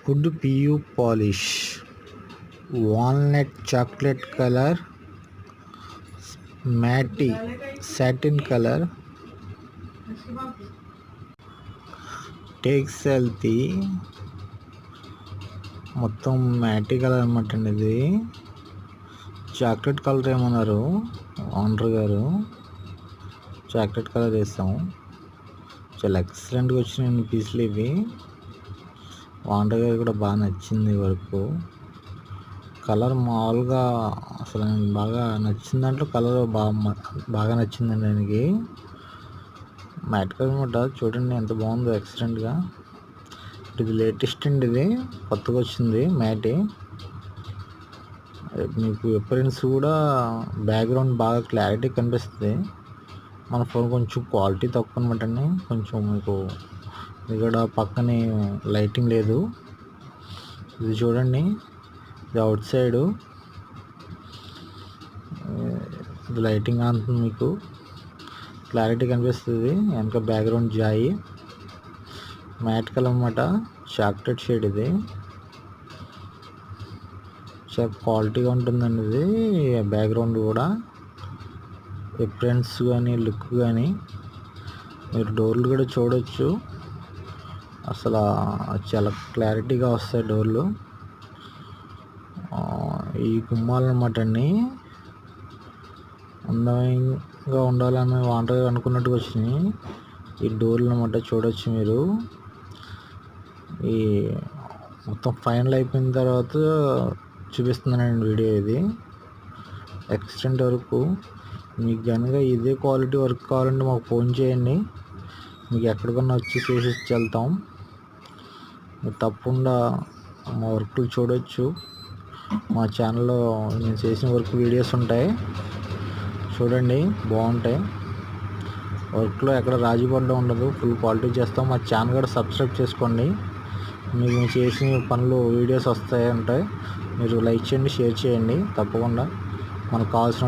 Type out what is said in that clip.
wood PU polish, walnut chocolate color, matte satin color, takes healthy మొత్తం మ్యాటీ colour అనమాట అండి. ఇది చాక్లెట్ కలర్ ఏమన్నారు ఓనర్ గారు, చాక్లెట్ కలర్ వేస్తాము. చాలా ఎక్సలెంట్గా వచ్చినాయండి పీసులు ఇవి. ఓనర్ గారు కూడా బాగా నచ్చింది వర్క్. కలర్ మామూలుగా అసలు బాగా నచ్చిన దాంట్లో కలర్ బాగా నచ్చిందండి ఆయనకి. మ్యాట్ కలర్ అనమాట. చూడండి ఎంత బాగుందో ఎక్సలెంట్గా. ఇది లేటెస్ట్ అండి, ఇది కొత్తగా వచ్చింది మ్యాట్. మీకు అపియరెన్స్ కూడా బ్యాక్గ్రౌండ్ బాగా క్లారిటీ కనిపిస్తుంది. మన ఫోన్ కొంచెం క్వాలిటీ తక్కువ అనమాట అండి. కొంచెం మీకు ఇక్కడ పక్కనే లైటింగ్ లేదు. ఇది చూడండి, ఇది అవుట్ సైడు, ఇది లైటింగ్ అంటుంది, మీకు క్లారిటీ కనిపిస్తుంది. వెనక బ్యాక్గ్రౌండ్ జాయి మ్యాట్ కలర్ అన్నమాట, చాక్లెట్ షేడ్. ఇది చాలా క్వాలిటీగా ఉంటుందండి. ఇది బ్యాక్గ్రౌండ్ కూడా అపియరెన్స్ కానీ లుక్ కానీ మీరు డోర్లు కూడా చూడవచ్చు. అసలు చాలా క్లారిటీగా వస్తాయి డోర్లు. ఈ గుమ్మాలు అన్నమాట అండి అందంగా ఉండాలని ఓనర్ అనుకున్నట్టుగా వచ్చినాయి ఈ డోర్లు అన్నమాట. చూడవచ్చు మీరు. ఈ మొత్తం ఫైనల్ అయిపోయిన తర్వాత చూపిస్తున్నానండి వీడియో. ఇది ఎక్స్టెంట్ వరకు మీకు కనుక ఇదే క్వాలిటీ వర్క్ కావాలంటే మాకు ఫోన్ చేయండి. మీకు ఎక్కడికన్నా వచ్చి చేసి వెళ్తాం. మీరు తప్పకుండా మా వర్క్లు చూడవచ్చు. మా ఛానల్లో నేను చేసిన వర్క్ వీడియోస్ ఉంటాయి, చూడండి, బాగుంటాయి. వర్క్లో ఎక్కడ రాజీ పడడం ఉండదు, ఫుల్ క్వాలిటీ చేస్తాం. మా ఛానల్ కూడా సబ్స్క్రైబ్ చేసుకోండి. మీకు చేసిన పనులు వీడియోస్ వస్తాయి ఉంటాయి. మీరు లైక్ చేయండి, షేర్ చేయండి. తప్పకుండా మనకు కావాల్సిన